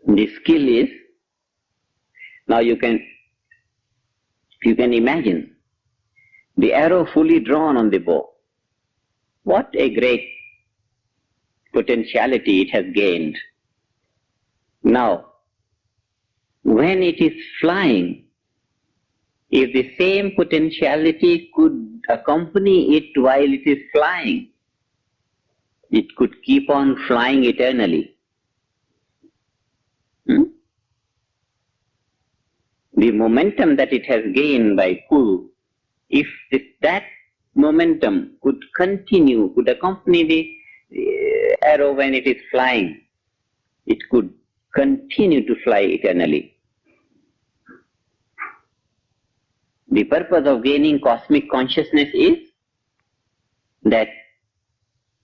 The skill is, now you can imagine the arrow fully drawn on the bow. What a great potentiality it has gained. Now, when it is flying, if the same potentiality could accompany it while it is flying, it could keep on flying eternally. The momentum that it has gained by pull, if that momentum could continue, could accompany the arrow when it is flying, it could continue to fly eternally. The purpose of gaining cosmic consciousness is that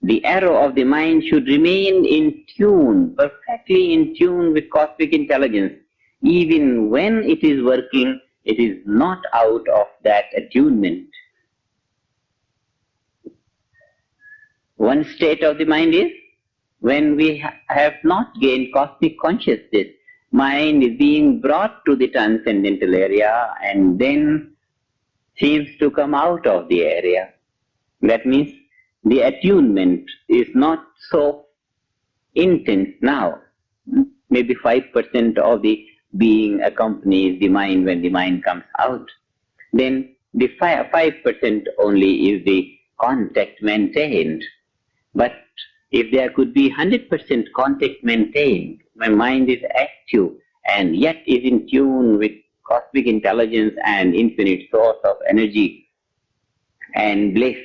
the arrow of the mind should remain in tune, perfectly in tune with cosmic intelligence. Even when it is working, it is not out of that attunement. One state of the mind is when we have not gained cosmic consciousness, mind is being brought to the transcendental area and then seems to come out of the area. That means the attunement is not so intense now. Maybe 5% of the being accompanies the mind when the mind comes out. Then the 5% only is the contact maintained. But if there could be 100% contact maintained, my mind is active and yet is in tune with cosmic intelligence and infinite source of energy and bliss,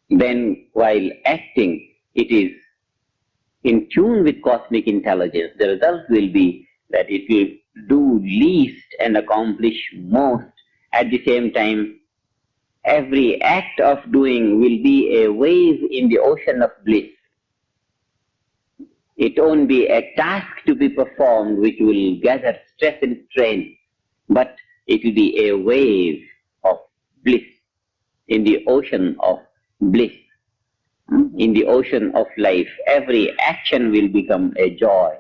then while acting it is in tune with cosmic intelligence, the result will be that it will do least and accomplish most. At the same time, every act of doing will be a wave in the ocean of bliss. It won't be a task to be performed which will gather stress and strain, but it will be a wave of bliss in the ocean of bliss. In the ocean of life, every action will become a joy.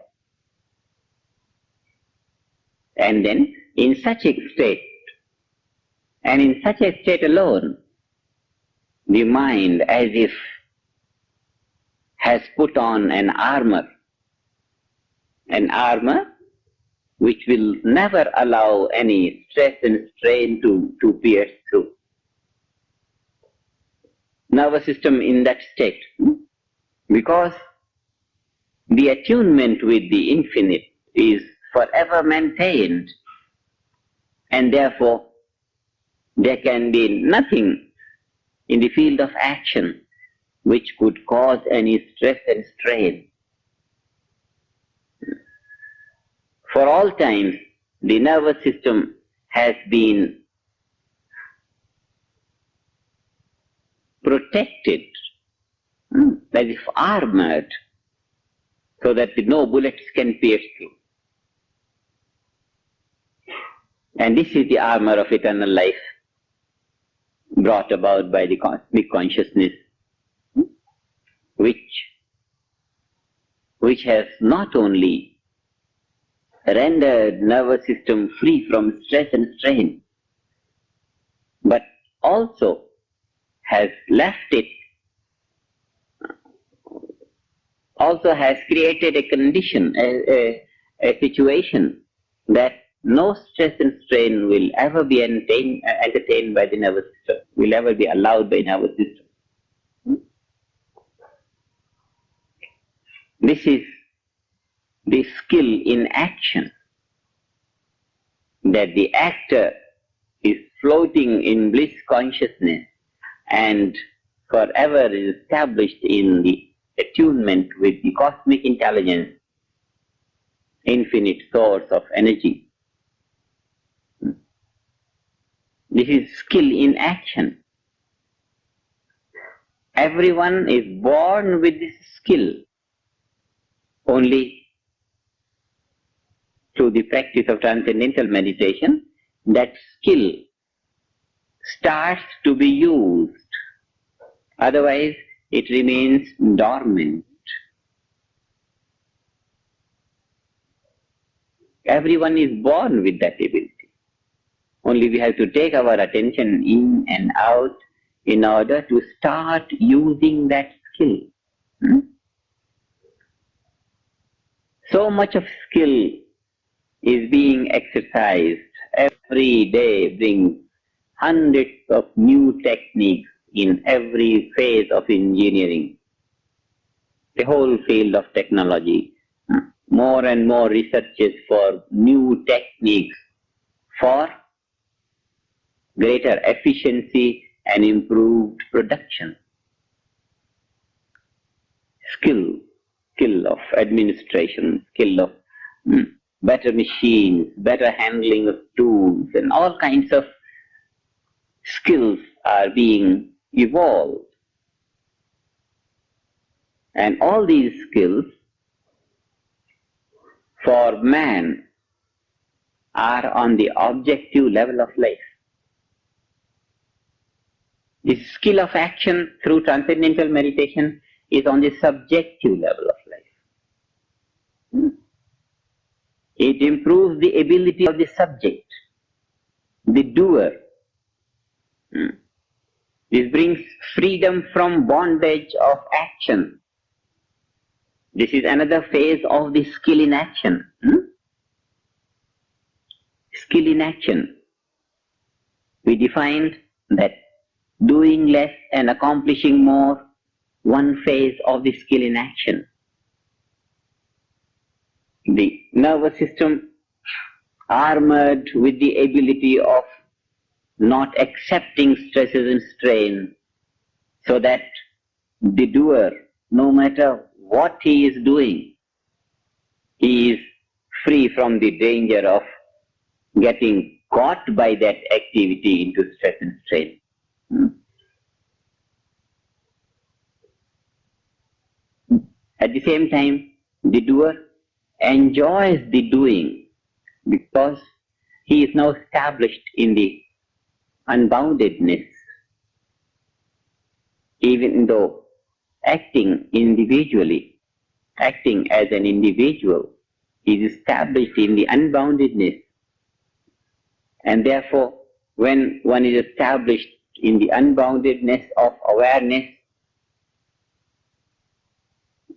And then, in such a state, and in such a state alone, the mind as if has put on an armor which will never allow any stress and strain to pierce through. Nervous system in that state, because the attunement with the infinite is forever maintained, and therefore there can be nothing in the field of action which could cause any stress and strain. For all times, the nervous system has been protected, as if armored, so that no bullets can pierce through. And this is the armor of eternal life, brought about by the cosmic consciousness, which has not only rendered nervous system free from stress and strain, but also has left it, also has created a condition, a situation that no stress and strain will ever be entertained by the nervous system, will ever be allowed by the nervous system. This is the skill in action, that the actor is floating in bliss consciousness and forever is established in the attunement with the cosmic intelligence, infinite source of energy. This is skill in action. Everyone is born with this skill. Only through the practice of transcendental meditation, that skill starts to be used. Otherwise, it remains dormant. Everyone is born with that ability. Only we have to take our attention in and out in order to start using that skill. So much of skill is being exercised. Every day brings hundreds of new techniques in every phase of engineering, the whole field of technology. More and more researches for new techniques for greater efficiency and improved production. Skill of administration, skill of better machines, better handling of tools, and all kinds of skills are being evolved. And all these skills for man are on the objective level of life. The skill of action through transcendental meditation is on the subjective level of life. It improves the ability of the subject, the doer. This brings freedom from bondage of action. This is another phase of the skill in action. Skill in action. We defined that doing less and accomplishing more, one phase of the skill in action. The nervous system armored with the ability of not accepting stresses and strain, so that the doer, no matter what he is doing, he is free from the danger of getting caught by that activity into stress and strain. At the same time, the doer enjoys the doing because he is now established in the unboundedness. Even though acting individually, acting as an individual, he is established in the unboundedness. And therefore, when one is established in the unboundedness of awareness,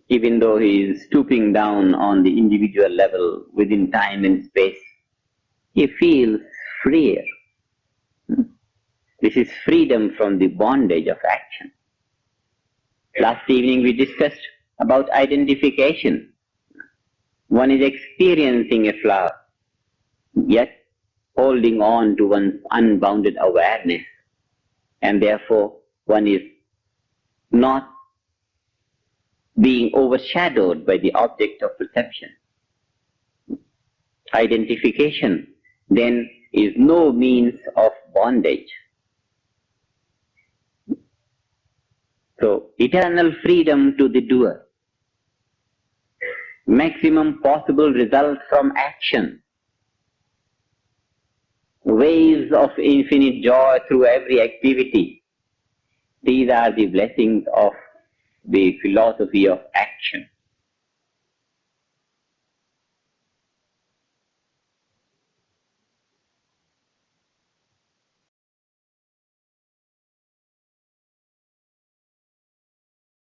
even though he is stooping down on the individual level within time and space, he feels freer. This is freedom from the bondage of action. Last evening we discussed about identification. One is experiencing a flower, yet holding on to one's unbounded awareness, and therefore one is not being overshadowed by the object of perception. Identification then is no means of bondage. So, eternal freedom to the doer. Maximum possible result from action. Waves of infinite joy through every activity. These are the blessings of the philosophy of action.